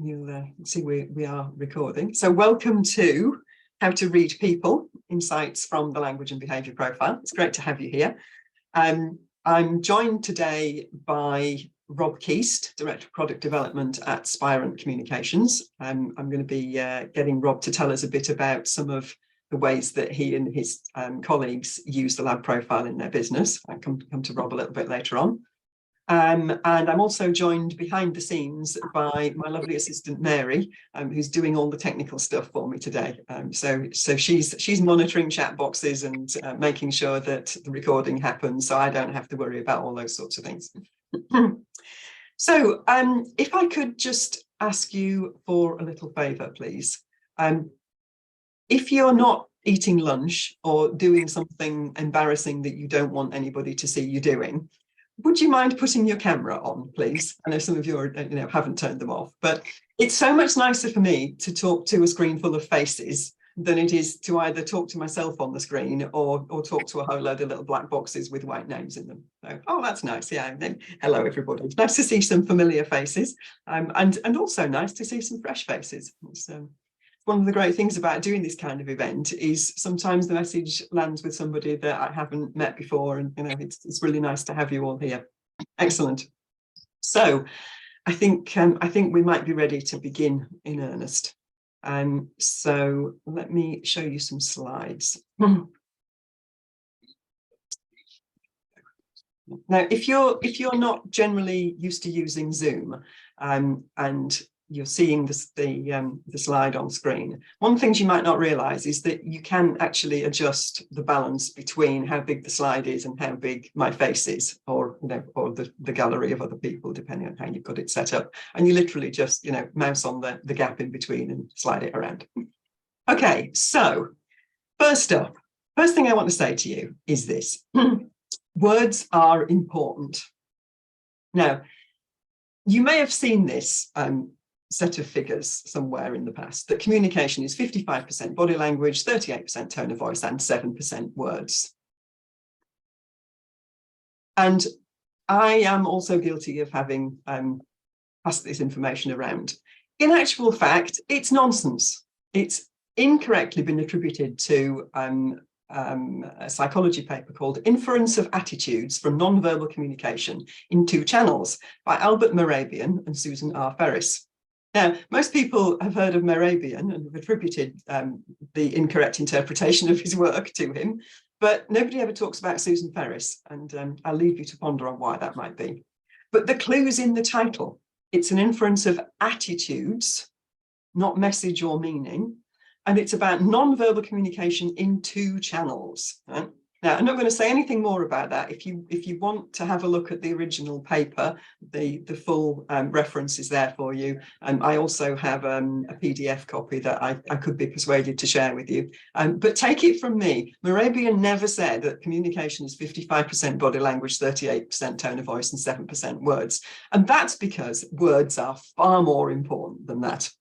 you'll see we are recording. So welcome to How to Read People, Insights from the Language and Behaviour Profile. It's great to have you here. I'm joined today by Rob Keast, Director of Product Development at Spirent Communications. I'm going to be getting Rob to tell us a bit about some of the ways that he and his colleagues use the lab profile in their business. I'll come to Rob a little bit later on. And I'm also joined behind the scenes by my lovely assistant Mary, who's doing all the technical stuff for me today. So she's monitoring chat boxes and making sure that the recording happens, so I don't have to worry about all those sorts of things. So if I could just ask you for a little favour, please. If you're not eating lunch or doing something embarrassing that you don't want anybody to see you doing, would you mind putting your camera on, please? I know some of you haven't turned them off, but it's so much nicer for me to talk to a screen full of faces than it is to either talk to myself on the screen or talk to a whole load of little black boxes with white names in them. So, oh, that's nice. Yeah. Hello, everybody. It's nice to see some familiar faces, and also nice to see some fresh faces. It's, one of the great things about doing this kind of event is sometimes the message lands with somebody that I haven't met before, and it's really nice to have you all here. Excellent. So I think we might be ready to begin in earnest. So let me show you some slides. Now, if you're not generally used to using Zoom, and you're seeing the slide on screen, one of the things you might not realize is that you can actually adjust the balance between how big the slide is and how big my face is, or the gallery of other people, depending on how you've got it set up. And you literally just mouse on the gap in between and slide it around. Okay, so first thing I want to say to you is this: words are important. Now, you may have seen this set of figures somewhere in the past, that communication is 55% body language, 38% tone of voice, and 7% words. And I am also guilty of having passed this information around. In actual fact, it's nonsense. It's incorrectly been attributed to a psychology paper called Inference of Attitudes from Nonverbal Communication in Two Channels by Albert Mehrabian and Susan R. Ferris. Now, most people have heard of Mehrabian and have attributed the incorrect interpretation of his work to him, but nobody ever talks about Susan Ferris, and I'll leave you to ponder on why that might be. But the clue's in the title. It's an inference of attitudes, not message or meaning, and it's about non-verbal communication in two channels. Right? Now, I'm not going to say anything more about that. If you want to have a look at the original paper, the full reference is there for you. And I also have a PDF copy that I could be persuaded to share with you. But take it from me, Mehrabian never said that communication is 55% body language, 38% tone of voice, and 7% words. And that's because words are far more important than that.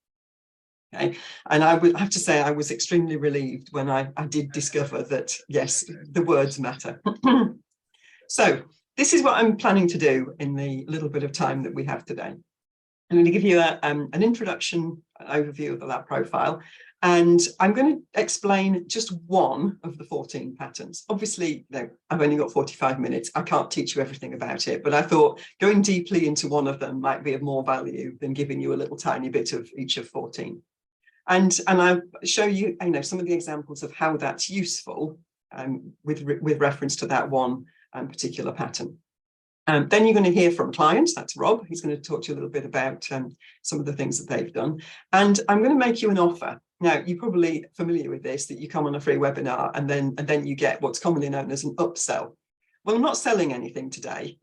Okay. And I would have to say I was extremely relieved when I did discover that, yes, the words matter. So this is what I'm planning to do in the little bit of time that we have today. I'm going to give you an introduction, an overview of the lab profile, and I'm going to explain just one of the 14 patterns. Obviously, I've only got 45 minutes. I can't teach you everything about it, but I thought going deeply into one of them might be of more value than giving you a little tiny bit of each of 14. And I'll show you, some of the examples of how that's useful with reference to that one particular pattern. Then you're going to hear from clients. That's Rob. He's going to talk to you a little bit about some of the things that they've done. And I'm going to make you an offer. Now, you're probably familiar with this, that you come on a free webinar and then you get what's commonly known as an upsell. Well, I'm not selling anything today.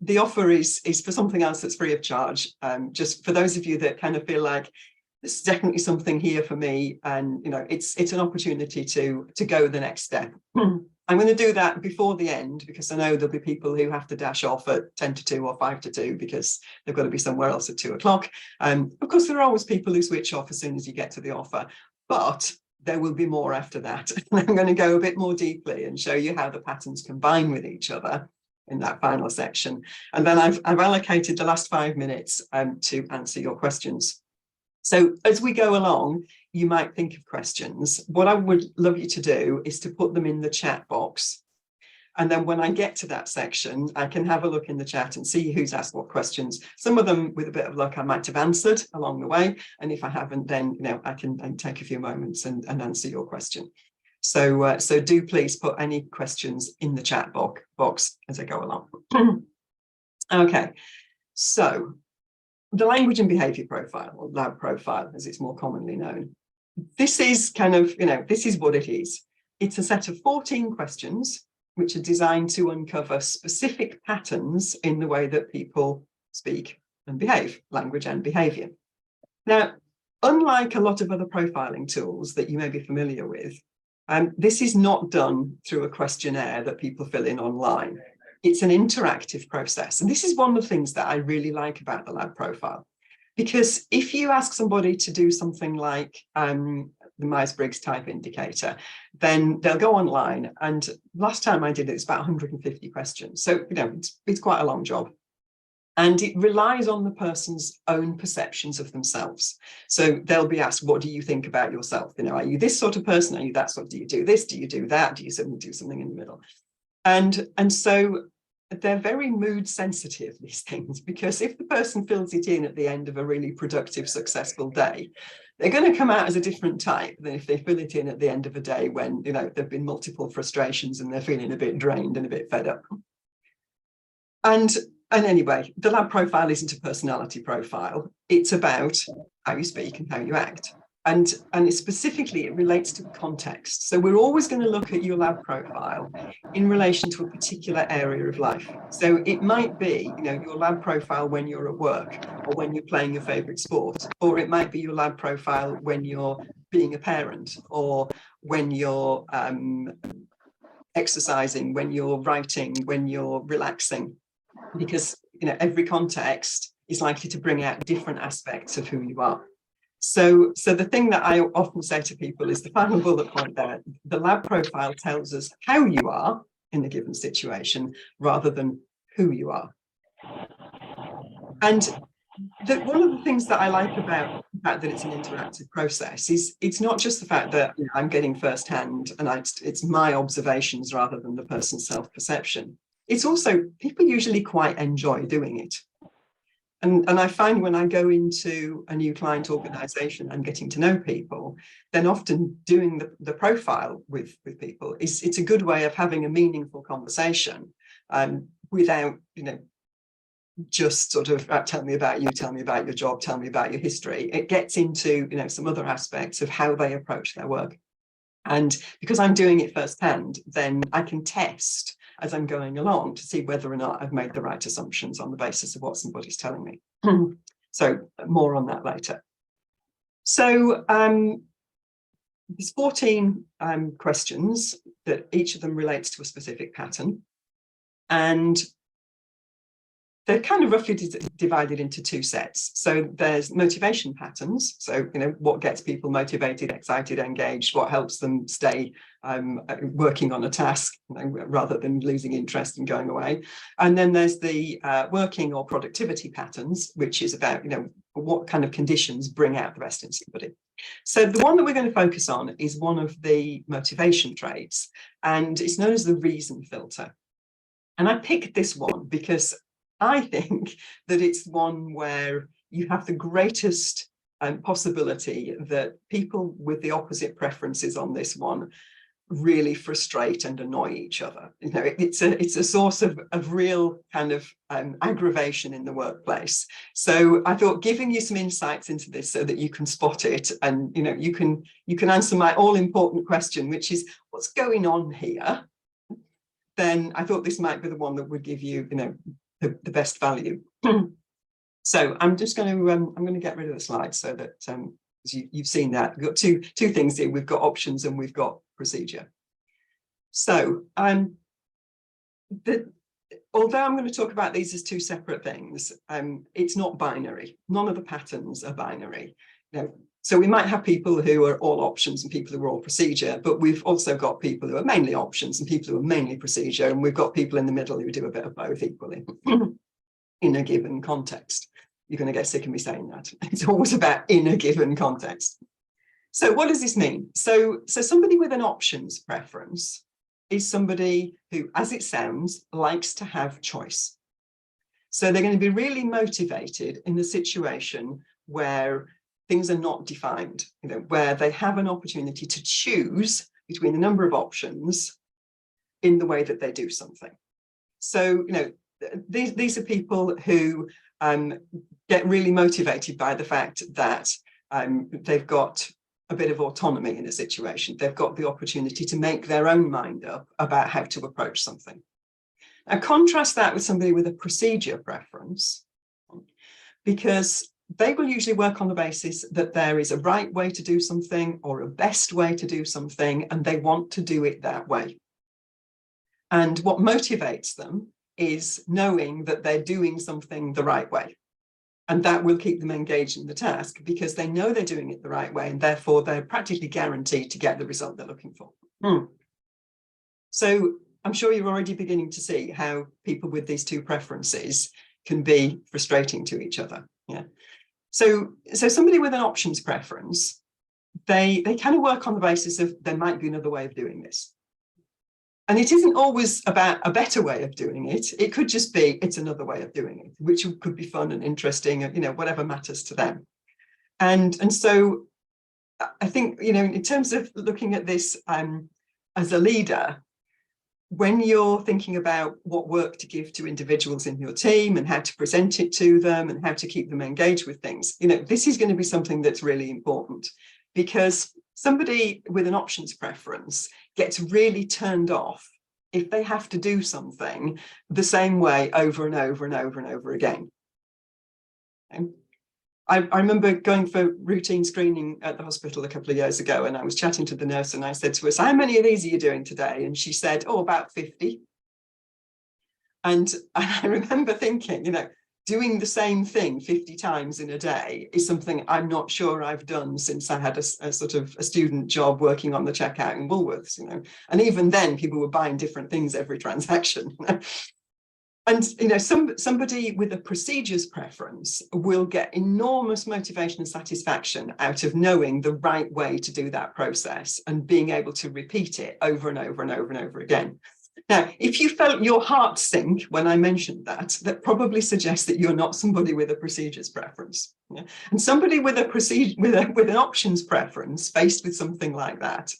The offer is for something else that's free of charge. Just for those of you that kind of feel like, this is definitely something here for me, and it's an opportunity to go the next step. I'm going to do that before the end, because I know there'll be people who have to dash off at 10 to 2 or 5 to 2 because they've got to be somewhere else at 2 o'clock. Of course, there are always people who switch off as soon as you get to the offer, but there will be more after that. I'm going to go a bit more deeply and show you how the patterns combine with each other in that final section. And then I've allocated the last 5 minutes to answer your questions. So as we go along, you might think of questions. What I would love you to do is to put them in the chat box. And then when I get to that section, I can have a look in the chat and see who's asked what questions. Some of them, with a bit of luck, I might have answered along the way. And if I haven't, then I can take a few moments and answer your question. So do please put any questions in the chat box as I go along. Okay, so the language and behaviour profile, or lab profile, as it's more commonly known. This is kind of, this is what it is. It's a set of 14 questions which are designed to uncover specific patterns in the way that people speak and behave, language and behaviour. Now, unlike a lot of other profiling tools that you may be familiar with, this is not done through a questionnaire that people fill in online. It's an interactive process. And this is one of the things that I really like about the lab profile. Because if you ask somebody to do something like the Myers-Briggs type indicator, then they'll go online. And last time I did it, it's about 150 questions. So, it's quite a long job. And it relies on the person's own perceptions of themselves. So they'll be asked, what do you think about yourself? Are you this sort of person? Are you that sort of, do you do this? Do you do that? Do you do something in the middle? And so they're very mood sensitive, these things, because if the person fills it in at the end of a really productive, successful day, they're going to come out as a different type than if they fill it in at the end of a day when, there've been multiple frustrations and they're feeling a bit drained and a bit fed up. And anyway, the lab profile isn't a personality profile. It's about how you speak and how you act. And specifically, it relates to the context. So we're always going to look at your lab profile in relation to a particular area of life. So it might be, your lab profile when you're at work or when you're playing your favorite sport, or it might be your lab profile when you're being a parent or when you're exercising, when you're writing, when you're relaxing, because, every context is likely to bring out different aspects of who you are. So the thing that I often say to people is the final bullet point there. The lab profile tells us how you are in a given situation rather than who you are. And one of the things that I like about the fact that it's an interactive process is it's not just the fact that I'm getting firsthand and it's my observations rather than the person's self-perception. It's also, people usually quite enjoy doing it. And I find when I go into a new client organization and getting to know people, then often doing the profile with people it's a good way of having a meaningful conversation without, just sort of tell me about you, tell me about your job, tell me about your history. It gets into, some other aspects of how they approach their work. And because I'm doing it firsthand, then I can test as I'm going along to see whether or not I've made the right assumptions on the basis of what somebody's telling me. So more on that later. So there's 14 questions that each of them relates to a specific pattern. And they're kind of roughly divided into two sets. So there's motivation patterns. So, what gets people motivated, excited, engaged, what helps them stay working on a task rather than losing interest and going away. And then there's the working or productivity patterns, which is about, what kind of conditions bring out the best in somebody. So the one that we're going to focus on is one of the motivation traits, and it's known as the reason filter. And I picked this one because I think that it's one where you have the greatest possibility that people with the opposite preferences on this one really frustrate and annoy each other. It's a source of real kind of aggravation in the workplace. So I thought giving you some insights into this so that you can spot it and you can answer my all-important question, which is what's going on here. Then I thought this might be the one that would give you, the best value. So I'm just going to I'm going to get rid of the slide so that you've seen that. We've got two things here. We've got options and we've got procedure. So although I'm going to talk about these as two separate things, it's not binary. None of the patterns are binary. So we might have people who are all options and people who are all procedure, but we've also got people who are mainly options and people who are mainly procedure, and we've got people in the middle who do a bit of both equally in a given context. You're going to get sick of me saying that. It's always about in a given context. So what does this mean? So somebody with an options preference is somebody who, as it sounds, likes to have choice. So they're going to be really motivated in a situation where things are not defined, where they have an opportunity to choose between a number of options in the way that they do something. So, these are people who get really motivated by the fact that they've got a bit of autonomy in a situation. They've got the opportunity to make their own mind up about how to approach something. Now, contrast that with somebody with a procedure preference, because they will usually work on the basis that there is a right way to do something or a best way to do something, and they want to do it that way. And what motivates them is knowing that they're doing something the right way. And that will keep them engaged in the task because they know they're doing it the right way, and therefore they're practically guaranteed to get the result they're looking for. So I'm sure you're already beginning to see how people with these two preferences can be frustrating to each other. Yeah. So somebody with an options preference, they kind of work on the basis of there might be another way of doing this. And it isn't always about a better way of doing it. It could just be it's another way of doing it, which could be fun and interesting, whatever matters to them. And so I think, in terms of looking at this as a leader, when you're thinking about what work to give to individuals in your team and how to present it to them and how to keep them engaged with things, this is going to be something that's really important, because somebody with an options preference gets really turned off if they have to do something the same way over and over and over and over again. I remember going for routine screening at the hospital a couple of years ago, and I was chatting to the nurse and I said to her, "So how many of these are you doing today?" And she said, "Oh, about 50. And I remember thinking, doing the same thing 50 times in a day is something I'm not sure I've done since I had a sort of a student job working on the checkout in Woolworths, and even then people were buying different things every transaction. And somebody with a procedures preference will get enormous motivation and satisfaction out of knowing the right way to do that process and being able to repeat it over and over and over and over again. Now, if you felt your heart sink when I mentioned that, that probably suggests that you're not somebody with a procedures preference. Yeah? And somebody with with an options preference, faced with something like that,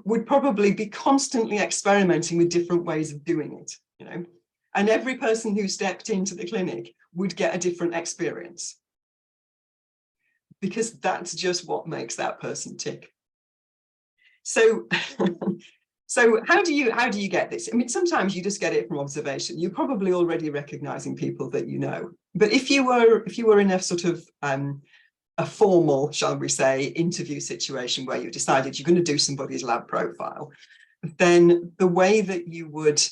would probably be constantly experimenting with different ways of doing it. And every person who stepped into the clinic would get a different experience, because that's just what makes that person tick. So. So how do you get this? I mean, sometimes you just get it from observation. You're probably already recognizing people that you know. But if you were in a sort of a formal, shall we say, interview situation where you decided you're going to do somebody's lab profile, then the way that you would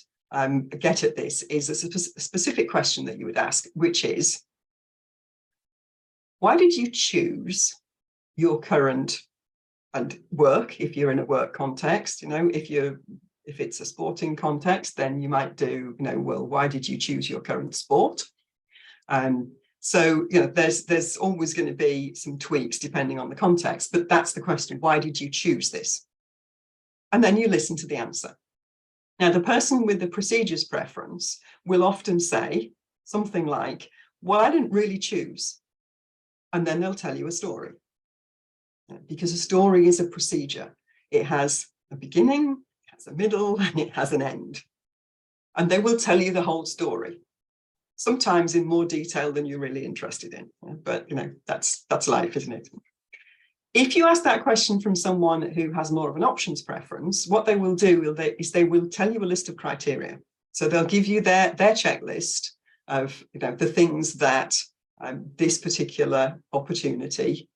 get at this is a specific question that you would ask, which is, why did you choose your current and work, if you're in a work context? If it's a sporting context, then you might do, well, why did you choose your current sport? So there's always going to be some tweaks depending on the context, but that's the question: why did you choose this? And then you listen to the answer. Now, the person with the procedures preference will often say something like, well, I didn't really choose. And then they'll tell you a story. Because a story is a procedure. It has a beginning, it has a middle, and it has an end. And they will tell you the whole story, sometimes in more detail than you're really interested in. But that's life, isn't it? If you ask that question from someone who has more of an options preference, what they will do is they will tell you a list of criteria. So they'll give you their checklist of the things that this particular opportunity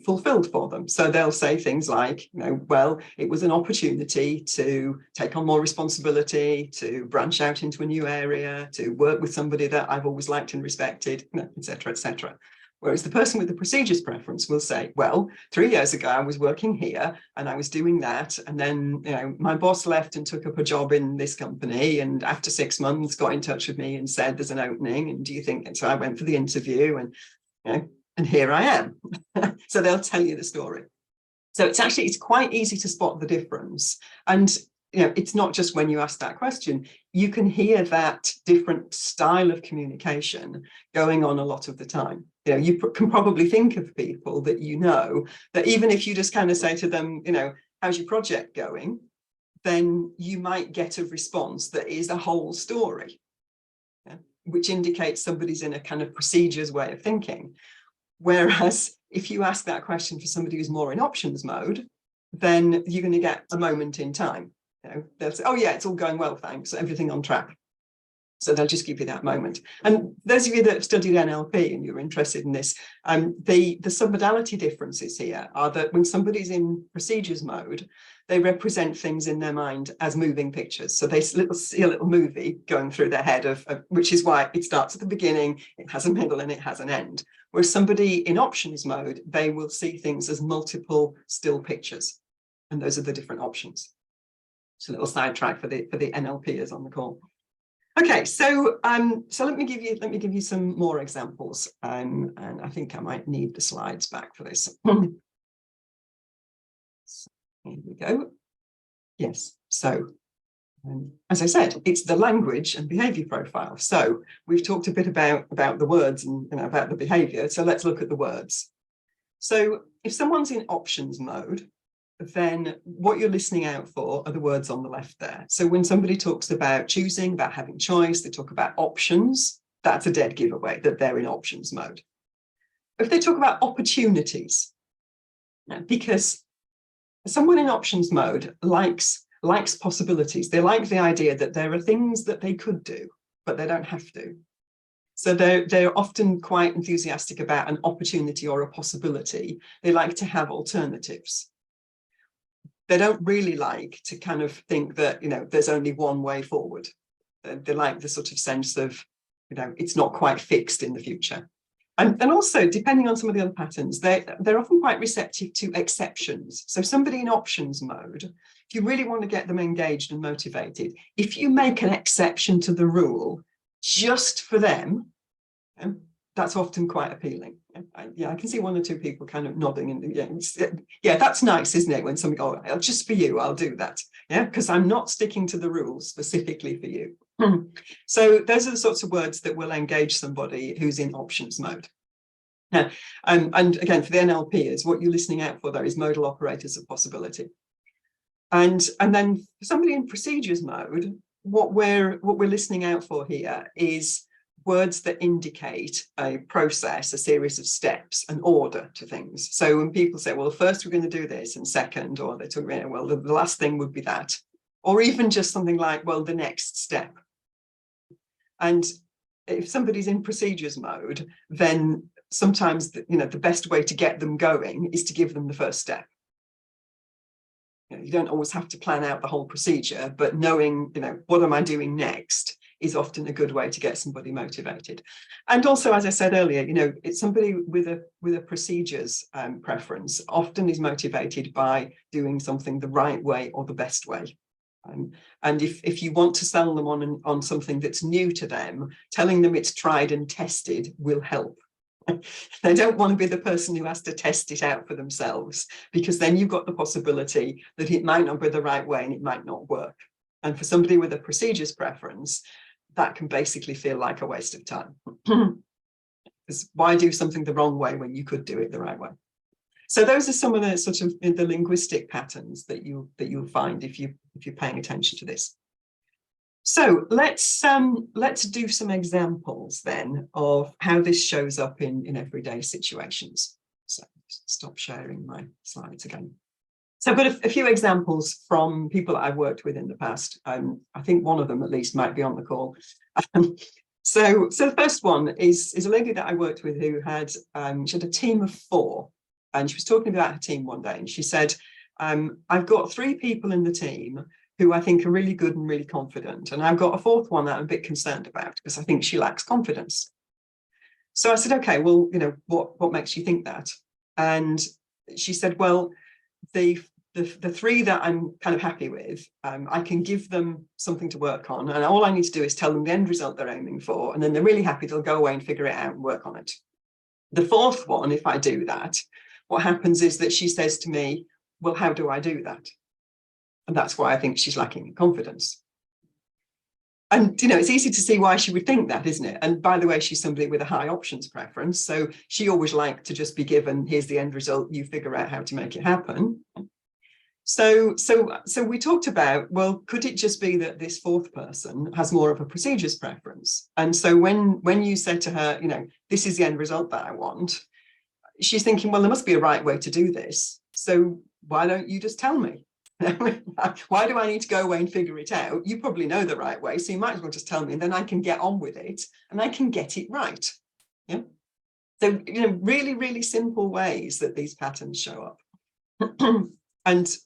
fulfilled for them. So they'll say things like, well, it was an opportunity to take on more responsibility, to branch out into a new area, to work with somebody that I've always liked and respected, etc., etc. Whereas the person with the procedures preference will say, well, 3 years ago, I was working here and I was doing that. And then, my boss left and took up a job in this company. And after 6 months, got in touch with me and said, there's an opening. And do you think? And so I went for the interview and here I am. So they'll tell you the story. So it's quite easy to spot the difference. And it's not just when you ask that question, you can hear that different style of communication going on a lot of the time. You can probably think of people that that even if you just kind of say to them, how's your project going, then you might get a response that is a whole story, which indicates somebody's in a kind of procedures way of thinking. Whereas if you ask that question for somebody who's more in options mode, then you're going to get a moment in time. They'll say, oh yeah, it's all going well, thanks, everything on track. So they'll just give you that moment. And those of you that have studied NLP and you're interested in this, the submodality differences here are that when somebody's in procedures mode, they represent things in their mind as moving pictures. So they see a little movie going through their head, which is why it starts at the beginning, it has a middle and it has an end. Whereas somebody in options mode, they will see things as multiple still pictures. And those are the different options. It's a little sidetrack for the NLPers on the call. Okay, so let me give you some more examples, and I think I might need the slides back for this. So, here we go. Yes, so as I said, it's the language and behaviour profile. So we've talked a bit about the words and about the behaviour. So let's look at the words. So if someone's in options mode, then what you're listening out for are the words on the left there. So when somebody talks about choosing, about having choice, they talk about options, that's a dead giveaway that they're in options mode. If they talk about opportunities, because someone in options mode likes possibilities. They like the idea that there are things that they could do, but they don't have to. So they're often quite enthusiastic about an opportunity or a possibility. They like to have alternatives. They don't really like to kind of think that, there's only one way forward. They like the sort of sense of, it's not quite fixed in the future. And also, depending on some of the other patterns, they're often quite receptive to exceptions. So somebody in options mode, if you really want to get them engaged and motivated, if you make an exception to the rule just for them, that's often quite appealing. I can see one or two people kind of nodding and yeah, that's nice, isn't it? When somebody goes, oh, just for you, I'll do that. Yeah, because I'm not sticking to the rules specifically for you. So those are the sorts of words that will engage somebody who's in options mode. Now, and again, for the NLPers, what you're listening out for there is modal operators of possibility. And then for somebody in procedures mode, what we're listening out for here is words that indicate a process, a series of steps, an order to things. So when people say, well, first we're going to do this, and second, or they talk about, well, the last thing would be that, or even just something like, well, the next step. And if somebody's in procedures mode, then sometimes the best way to get them going is to give them the first step. You don't always have to plan out the whole procedure, but knowing, what am I doing next is often a good way to get somebody motivated. And also, as I said earlier, it's somebody with a procedures preference often is motivated by doing something the right way or the best way. And if you want to sell them on something that's new to them, telling them it's tried and tested will help. They don't want to be the person who has to test it out for themselves, because then you've got the possibility that it might not be the right way and it might not work. And for somebody with a procedures preference, that can basically feel like a waste of time. Because why do something the wrong way when you could do it the right way? So those are some of the sort of the linguistic patterns that you'll find if you're paying attention to this. So let's do some examples then of how this shows up in everyday situations. So stop sharing my slides again. So I've got a few examples from people that I've worked with in the past. I think one of them at least might be on the call. So the first one is a lady that I worked with who had she had a team of 4, and she was talking about her team one day, and she said, I've got 3 people in the team who I think are really good and really confident, and I've got a 4th one that I'm a bit concerned about because I think she lacks confidence. So I said, okay, well, what makes you think that? And she said, well, the three that I'm kind of happy with, I can give them something to work on, and all I need to do is tell them the end result they're aiming for, and then they're really happy, they'll go away and figure it out and work on it. The fourth one, if I do that, what happens is that she says to me, well, how do I do that? And that's why I think she's lacking in confidence. And, it's easy to see why she would think that, isn't it? And by the way, she's somebody with a high options preference. So she always liked to just be given, here's the end result, you figure out how to make it happen. So we talked about, well, could it just be that this fourth person has more of a procedures preference? And so when you said to her, this is the end result that I want, she's thinking, well, there must be a right way to do this. So why don't you just tell me? Why do I need to go away and figure it out? You probably know the right way, so you might as well just tell me, and then I can get on with it and I can get it right. Yeah. So, really, really simple ways that these patterns show up. And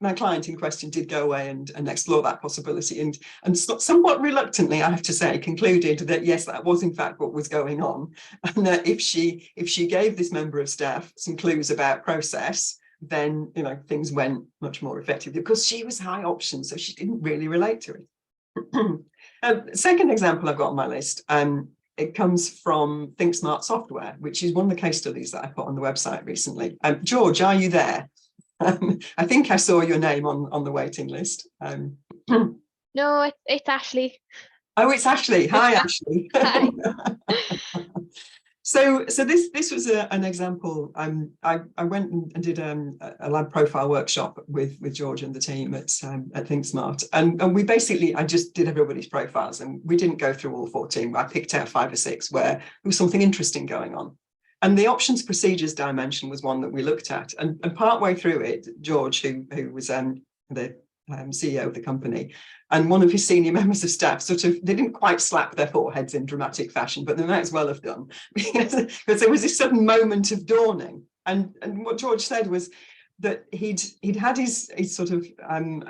my client in question did go away and explore that possibility, and somewhat reluctantly, I have to say, concluded that yes, that was in fact what was going on, and that if she gave this member of staff some clues about process, then things went much more effectively, because she was high option, so she didn't really relate to it. Second example I've got on my list, it comes from Think Smart Software, which is one of the case studies that I put on the website recently. George, are you there? I think I saw your name on the waiting list. No, it's Ashley. Oh, it's Ashley. Hi, Ashley. Hi. So this was an example. I went and did a lab profile workshop with George and the team at Think Smart, and we basically, I just did everybody's profiles, and we didn't go through all 14. I picked out 5 or 6 where there was something interesting going on. And the options procedures dimension was one that we looked at. And partway through it, George, who was the CEO of the company, and one of his senior members of staff they didn't quite slap their foreheads in dramatic fashion, but they might as well have done, because there was this sudden moment of dawning. And what George said was that he'd had his sort of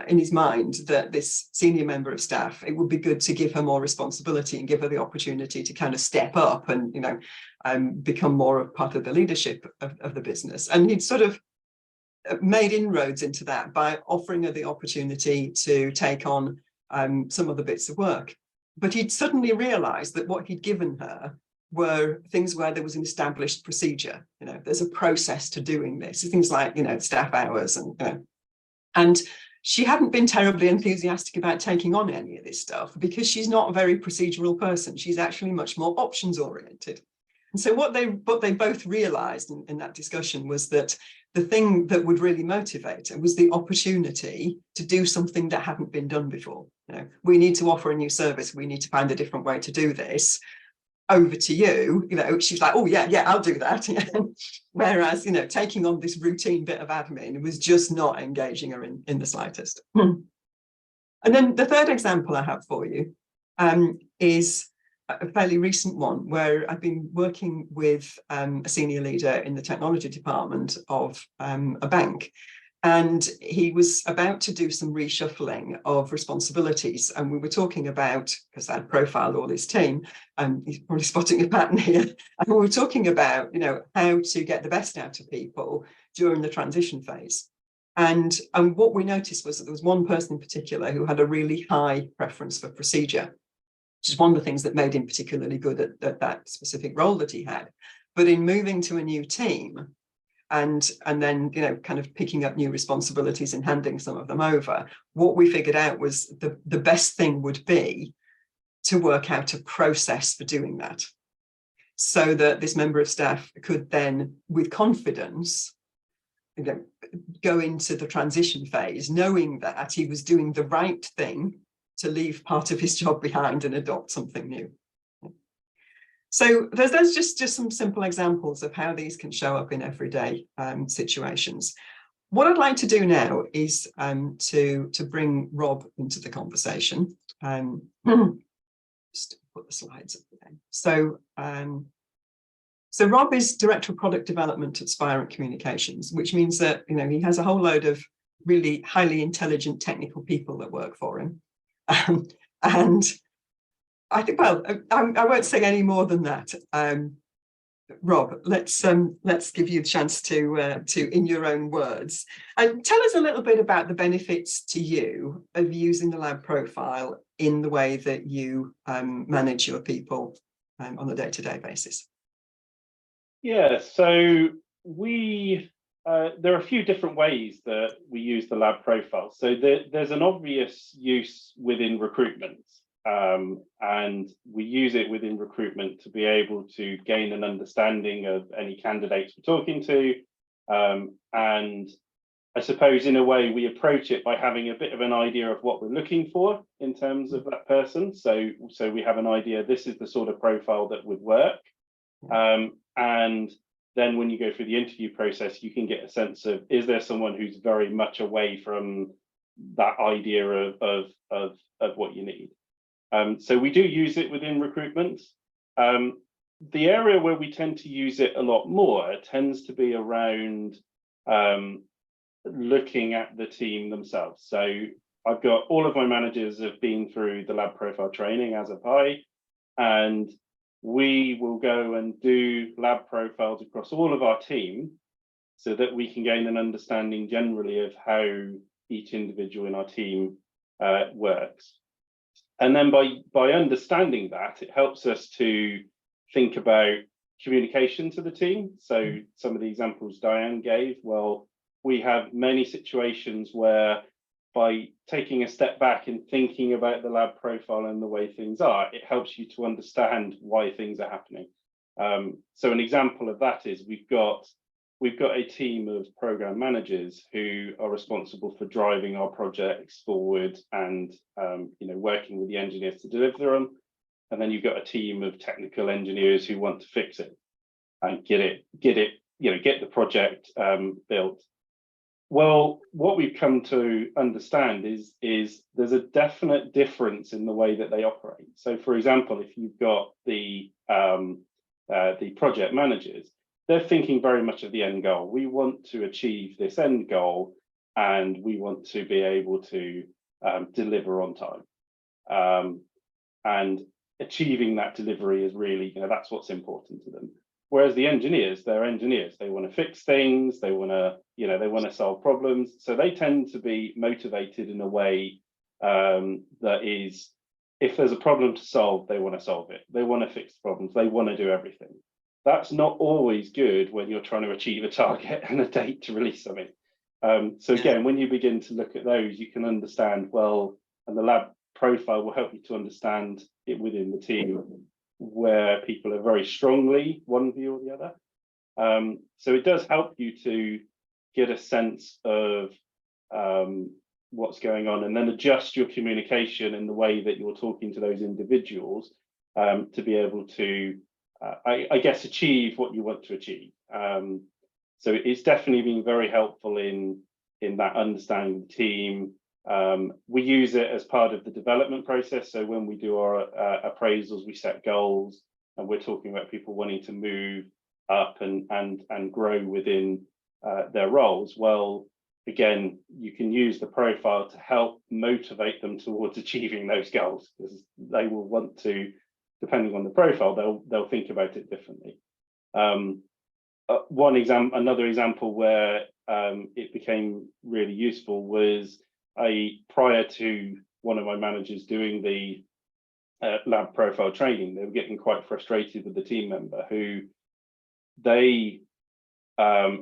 in his mind that this senior member of staff, it would be good to give her more responsibility and give her the opportunity to kind of step up and become more of part of the leadership of the business. And he'd sort of made inroads into that by offering her the opportunity to take on some of the bits of work. But he'd suddenly realized that what he'd given her were things where there was an established procedure. There's a process to doing this, things like staff hours, and she hadn't been terribly enthusiastic about taking on any of this stuff, because she's not a very procedural person. She's actually much more options oriented. And so what they both realized in that discussion was that the thing that would really motivate her was the opportunity to do something that hadn't been done before. We need to offer a new service. We need to find a different way to do this. Over to you. She's like, oh yeah, I'll do that. Whereas, taking on this routine bit of admin was just not engaging her in the slightest. And then the third example I have for you is a fairly recent one, where I've been working with a senior leader in the technology department of a bank. And he was about to do some reshuffling of responsibilities. And we were talking about, because I'd profiled all his team, and he's probably spotting a pattern here. And we were talking about, how to get the best out of people during the transition phase. And what we noticed was that there was one person in particular who had a really high preference for procedure, which is one of the things that made him particularly good at that specific role that he had. But in moving to a new team, and then kind of picking up new responsibilities and handing some of them over, what we figured out was the best thing would be to work out a process for doing that, so that this member of staff could then, with confidence, go into the transition phase, knowing that he was doing the right thing to leave part of his job behind and adopt something new. So there's just some simple examples of how these can show up in everyday situations. What I'd like to do now is to bring Rob into the conversation. Just put the slides up again. So Rob is Director of Product Development at Spirent Communications, which means that he has a whole load of really highly intelligent technical people that work for him. And I think, well, I won't say any more than that. Rob, let's give you a chance to in your own words, and tell us a little bit about the benefits to you of using the lab profile in the way that you manage your people on a day-to-day basis. Yeah, so there are a few different ways that we use the lab profile. So there's an obvious use within recruitment. And we use it within recruitment to be able to gain an understanding of any candidates we're talking to. And I suppose in a way we approach it by having a bit of an idea of what we're looking for in terms of that person. So we have an idea, this is the sort of profile that would work. And then when you go through the interview process, you can get a sense of, is there someone who's very much away from that idea of what you need? So we do use it within recruitment. The area where we tend to use it a lot more tends to be around looking at the team themselves. So I've got all of my managers have been through the lab profile training, as have I, and we will go and do lab profiles across all of our team so that we can gain an understanding generally of how each individual in our team works. And then by understanding that, it helps us to think about communication to the team. So some of the examples Diane gave, well, we have many situations where by taking a step back and thinking about the lab profile and the way things are, it helps you to understand why things are happening. So an example of that is we've got a team of program managers who are responsible for driving our projects forward and working with the engineers to deliver them. And then you've got a team of technical engineers who want to fix it and get the project built. Well, what we've come to understand is there's a definite difference in the way that they operate. So, for example, if you've got the project managers, they're thinking very much of the end goal. We want to achieve this end goal, and we want to be able to deliver on time. And achieving that delivery is really, that's what's important to them. Whereas the engineers, they're engineers. They want to fix things. They want to solve problems. So they tend to be motivated in a way that is, if there's a problem to solve, they want to solve it. They want to fix the problems. They want to do everything. That's not always good when you're trying to achieve a target and a date to release something. So again, when you begin to look at those, you can understand, well, and the lab profile will help you to understand it within the team where people are very strongly one view or the other. So it does help you to get a sense of what's going on and then adjust your communication in the way that you're talking to those individuals to be able to I guess achieve what you want to achieve. So it's definitely been very helpful in that understanding the team. We use it as part of the development process. So when we do our appraisals, we set goals, and we're talking about people wanting to move up and grow within their roles. Well, again, you can use the profile to help motivate them towards achieving those goals, because they will want to, depending on the profile, they'll think about it differently. Another example where it became really useful was prior to one of my managers doing the lab profile training, they were getting quite frustrated with the team member who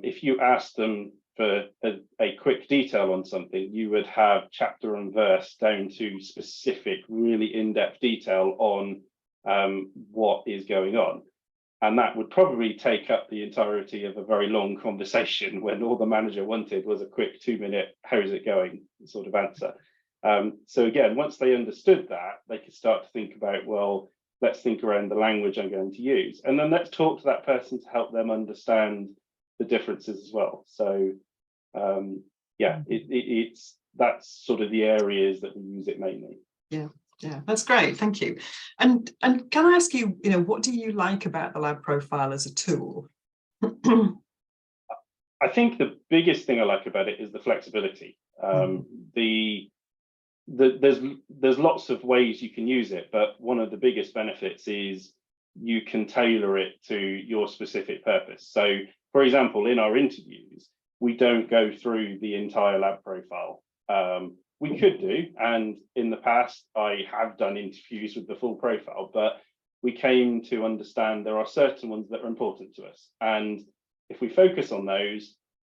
if you asked them for a quick detail on something, you would have chapter and verse down to specific, really in-depth detail on what is going on. And that would probably take up the entirety of a very long conversation when all the manager wanted was a quick 2-minute, how's it going sort of answer. So again, once they understood that, they could start to think about, well, let's think around the language I'm going to use. And then let's talk to that person to help them understand the differences as well. So that's sort of the areas that we use it mainly. Yeah, that's great. Thank you. And can I ask you, what do you like about the lab profile as a tool? I think the biggest thing I like about it is the flexibility. there's lots of ways you can use it, but one of the biggest benefits is you can tailor it to your specific purpose. So, for example, in our interviews, we don't go through the entire lab profile. We could do, and in the past, I have done interviews with the full profile, but we came to understand there are certain ones that are important to us. And if we focus on those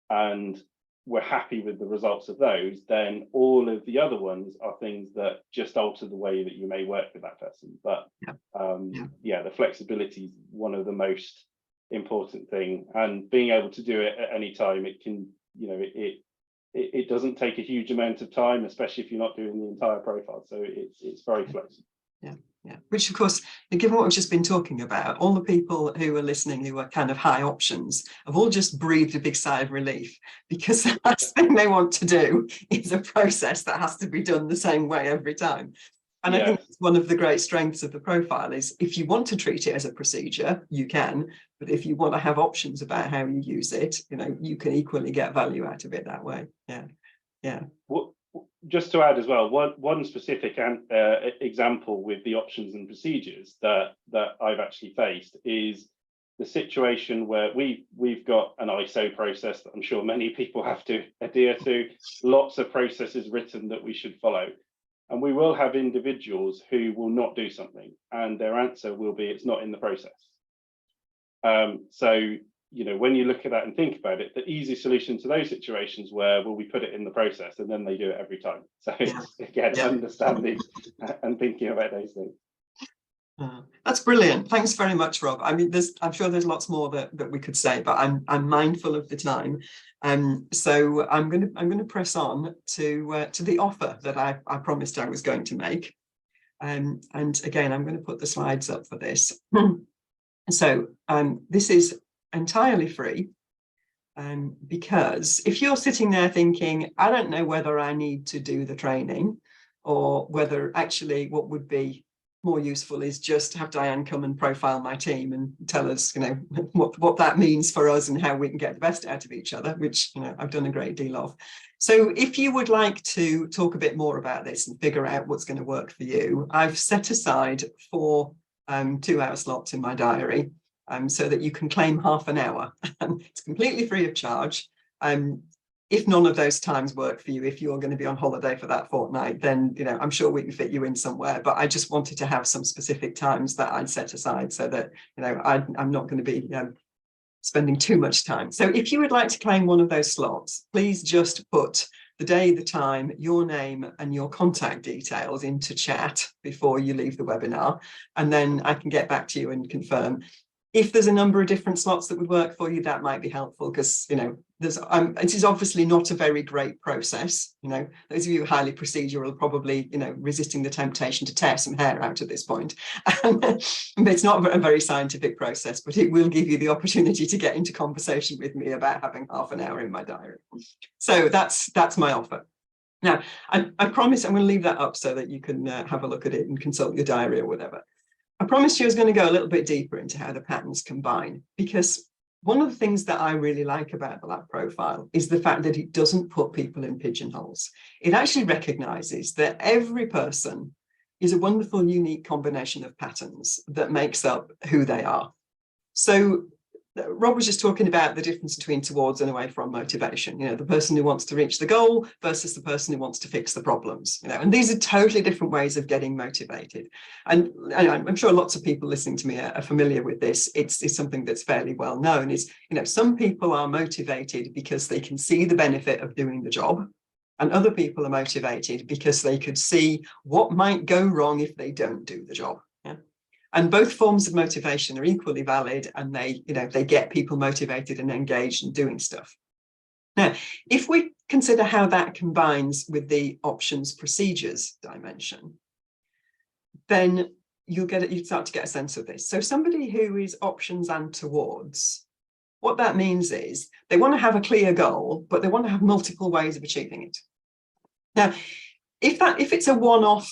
and we're happy with the results of those, then all of the other ones are things that just alter the way that you may work with that person. But yeah, the flexibility is one of the most important thing, and being able to do it at any time. It can, it doesn't take a huge amount of time, especially if you're not doing the entire profile. So it's very flexible. Yeah, which of course, given what we've just been talking about, all the people who are listening who are kind of high options have all just breathed a big sigh of relief, because the last thing they want to do is a process that has to be done the same way every time. And I think one of the great strengths of the profile is, if you want to treat it as a procedure, you can, but if you want to have options about how you use it, you can equally get value out of it that way. Yeah. Well, just to add as well, one specific example with the options and procedures that I've actually faced is the situation where we've got an ISO process that I'm sure many people have to adhere to, lots of processes written that we should follow. And we will have individuals who will not do something, and their answer will be, it's not in the process. So, when you look at that and think about it, the easy solution to those situations where, well, we put it in the process and then they do it every time. So again, understanding and thinking about those things. That's brilliant. Thanks very much, Rob. I mean, I'm sure there's lots more that we could say, but I'm mindful of the time. So I'm going to press on to the offer that I promised I was going to make. And again, I'm going to put the slides up for this. So this is entirely free, because if you're sitting there thinking, I don't know whether I need to do the training, or whether actually what would be more useful is just have Diane come and profile my team and tell us, what that means for us and how we can get the best out of each other, which, I've done a great deal of. So if you would like to talk a bit more about this and figure out what's going to work for you, I've set aside 4 2-hour slots in my diary, so that you can claim half an hour. It's completely free of charge. If none of those times work for you, if you're going to be on holiday for that fortnight, then I'm sure we can fit you in somewhere. But I just wanted to have some specific times that I'd set aside, so that I'm not going to be spending too much time. So if you would like to claim one of those slots, please just put the day, the time, your name and your contact details into chat before you leave the webinar, and then I can get back to you and confirm. If there's a number of different slots that would work for you, that might be helpful, because it is obviously not a very great process. Those of you highly procedural probably resisting the temptation to tear some hair out at this point. It's not a very scientific process, but it will give you the opportunity to get into conversation with me about having half an hour in my diary. So that's my offer. Now, I promise I'm going to leave that up so that you can have a look at it and consult your diary or whatever. I promised you I was going to go a little bit deeper into how the patterns combine, because one of the things that I really like about the lab profile is the fact that it doesn't put people in pigeonholes. It actually recognizes that every person is a wonderful, unique combination of patterns that makes up who they are. So Rob was just talking about the difference between towards and away from motivation, the person who wants to reach the goal versus the person who wants to fix the problems, and these are totally different ways of getting motivated. And I'm sure lots of people listening to me are familiar with this. It's something that's fairly well known is, some people are motivated because they can see the benefit of doing the job, and other people are motivated because they could see what might go wrong if they don't do the job. And both forms of motivation are equally valid, and they get people motivated and engaged in doing stuff. Now, if we consider how that combines with the options procedures dimension, then you start to get a sense of this. So somebody who is options and towards, what that means is they want to have a clear goal, but they want to have multiple ways of achieving it. Now, if it's a one-off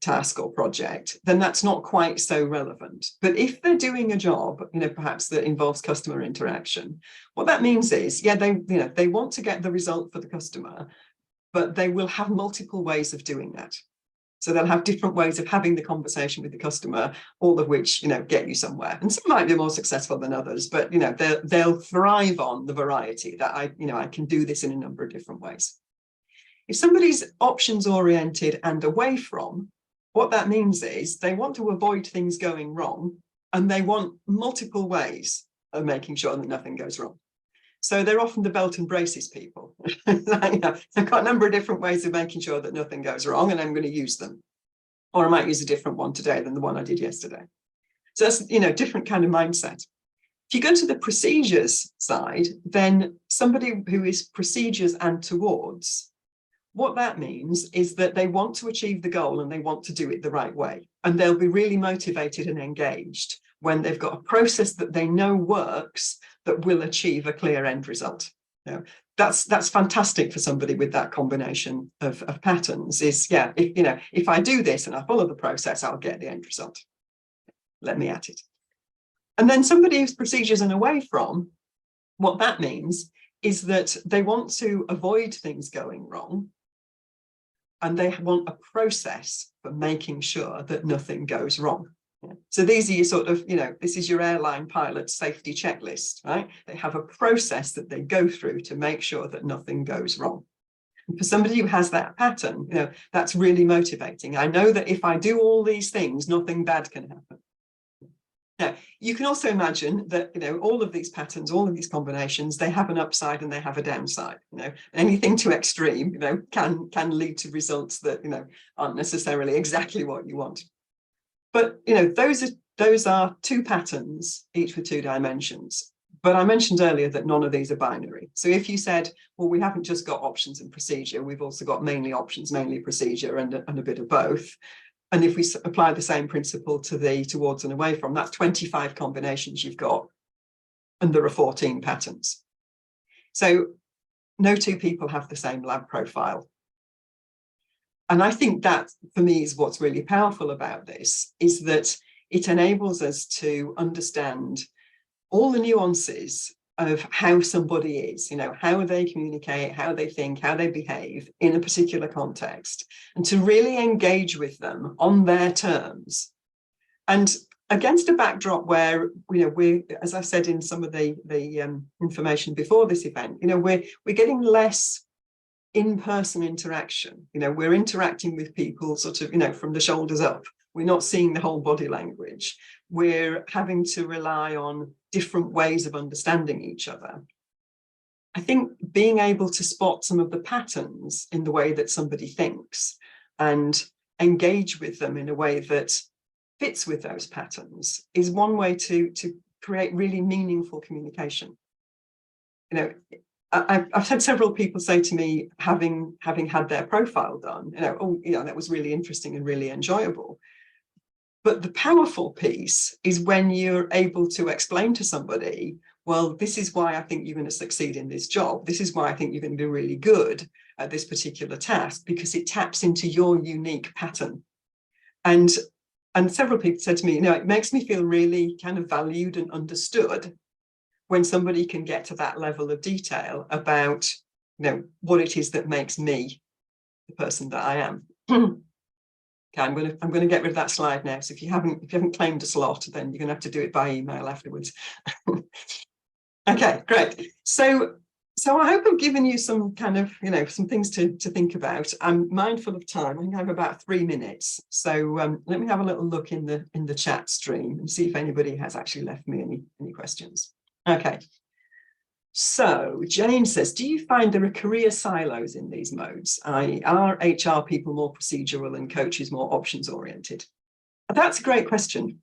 task or project, then that's not quite so relevant. But if they're doing a job, perhaps that involves customer interaction, what that means is, they want to get the result for the customer, but they will have multiple ways of doing that. So they'll have different ways of having the conversation with the customer, all of which, get you somewhere. And some might be more successful than others, but, they'll thrive on the variety that I can do this in a number of different ways. If somebody's options oriented and away from, what that means is they want to avoid things going wrong, and they want multiple ways of making sure that nothing goes wrong. So they're often the belt and braces people. They've got a number of different ways of making sure that nothing goes wrong, and I'm going to use them. Or I might use a different one today than the one I did yesterday. So that's, different kind of mindset. If you go to the procedures side, then somebody who is procedures and towards, what that means is that they want to achieve the goal and they want to do it the right way. And they'll be really motivated and engaged when they've got a process that they know works that will achieve a clear end result. That's fantastic for somebody with that combination of patterns. If I do this and I follow the process, I'll get the end result. Let me at it. And then somebody who's procedures and away from, what that means is that they want to avoid things going wrong, and they want a process for making sure that nothing goes wrong. So these are your sort of, this is your airline pilot safety checklist, right? They have a process that they go through to make sure that nothing goes wrong. And for somebody who has that pattern, that's really motivating. I know that if I do all these things, nothing bad can happen. Now, you can also imagine that, all of these patterns, all of these combinations, they have an upside and they have a downside. Anything too extreme, can lead to results that, aren't necessarily exactly what you want. But, those are two patterns, each with two dimensions. But I mentioned earlier that none of these are binary. So if you said, well, we haven't just got options and procedure, we've also got mainly options, mainly procedure, and a bit of both. And if we apply the same principle to the towards and away from, that's 25 combinations you've got, and there are 14 patterns. So no two people have the same lab profile. And I think that, for me, is what's really powerful about this, is that it enables us to understand all the nuances of how somebody is, how they communicate, how they think, how they behave in a particular context, and to really engage with them on their terms. And against a backdrop where, we, as I said in some of the information before this event, we're getting less in-person interaction. We're interacting with people sort of, from the shoulders up. We're not seeing the whole body language. We're having to rely on different ways of understanding each other. I think being able to spot some of the patterns in the way that somebody thinks and engage with them in a way that fits with those patterns is one way to create really meaningful communication. I've had several people say to me, having had their profile done, that was really interesting and really enjoyable. But the powerful piece is when you're able to explain to somebody, well, this is why I think you're going to succeed in this job. This is why I think you're going to be really good at this particular task, because it taps into your unique pattern. And several people said to me, it makes me feel really kind of valued and understood when somebody can get to that level of detail about, what it is that makes me the person that I am. Okay, I'm going to get rid of that slide now. So if you haven't claimed a slot, then you're going to have to do it by email afterwards. Okay, great. So I hope I've given you some kind of, some things to think about. I'm mindful of time. I think I have about 3 minutes. So let me have a little look in the chat stream and see if anybody has actually left me any questions. Okay. So Jane says, do you find there are career silos in these modes? Are HR people more procedural and coaches more options oriented? That's a great question.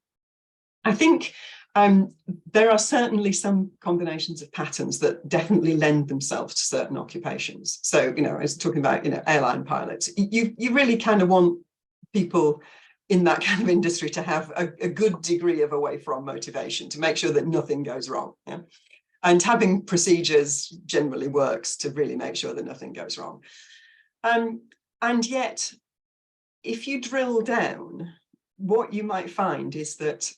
I think there are certainly some combinations of patterns that definitely lend themselves to certain occupations. So, I was talking about, airline pilots. You really kind of want people in that kind of industry to have a good degree of away from motivation to make sure that nothing goes wrong. Yeah? And having procedures generally works to really make sure that nothing goes wrong. And yet, if you drill down, what you might find is that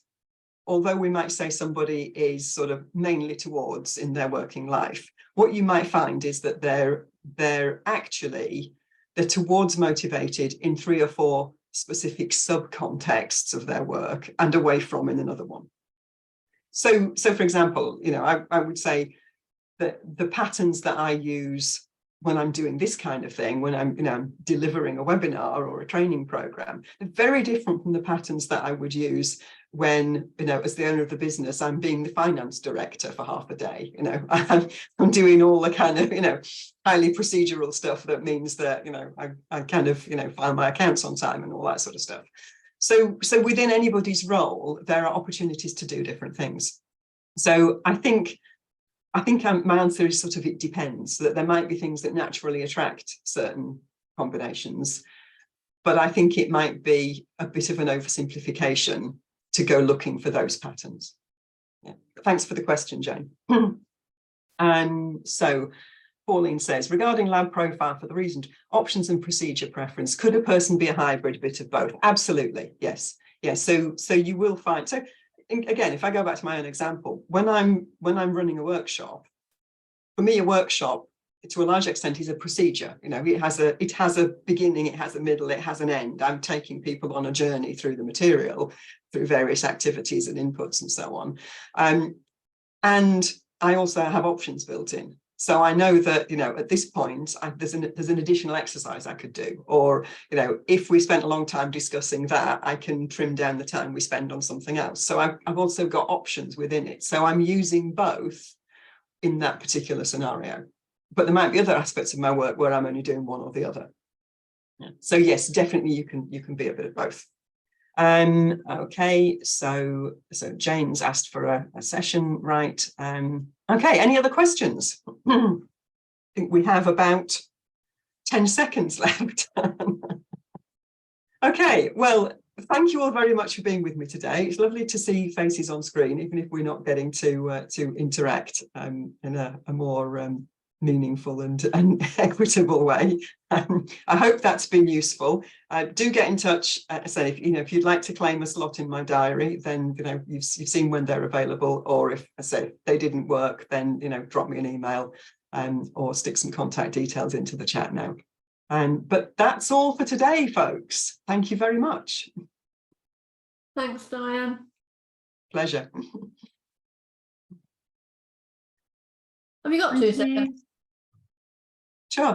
although we might say somebody is sort of mainly towards in their working life, what you might find is that they're actually they're towards motivated in 3 or 4 specific subcontexts of their work and away from in another one. So for example, you know, I would say that the patterns that I use when I'm doing this kind of thing, when I'm, you know, delivering a webinar or a training program, they're very different from the patterns that I would use when, you know, as the owner of the business, I'm being the finance director for half a day. You know, I'm doing all the kind of, you know, highly procedural stuff that means that, you know, I kind of, you know, file my accounts on time and all that sort of stuff. So within anybody's role, there are opportunities to do different things. So I think my answer is sort of, it depends, that there might be things that naturally attract certain combinations, but I think it might be a bit of an oversimplification to go looking for those patterns. Yeah. Thanks for the question, Jane. And so Pauline says, regarding lab profile for the reason, options and procedure preference, could a person be a hybrid, bit of both? Absolutely, yes. Yes, so you will find, so again, if I go back to my own example, when I'm running a workshop, for me, a workshop, to a large extent, is a procedure. You know, it has a beginning, it has a middle, it has an end. I'm taking people on a journey through the material, through various activities and inputs and so on. And I also have options built in. So I know that, you know, at this point, there's an additional exercise I could do, or, you know, if we spent a long time discussing that, I can trim down the time we spend on something else. So I've also got options within it. So I'm using both in that particular scenario. But there might be other aspects of my work where I'm only doing one or the other. Yeah. So yes, definitely you can be a bit of both. Okay, so Jane's asked for a session, right? Okay, any other questions? I think we have about 10 seconds left. Okay, well, thank you all very much for being with me today. It's lovely to see faces on screen, even if we're not getting to interact in a more meaningful and equitable way. I hope that's been useful. Do get in touch. Say, if you'd like to claim a slot in my diary, then, you know, you've seen when they're available, or if I say they didn't work, then, you know, drop me an email or stick some contact details into the chat now. But that's all for today, folks. Thank you very much. Thanks, Diane. Pleasure. Have you got 2 seconds?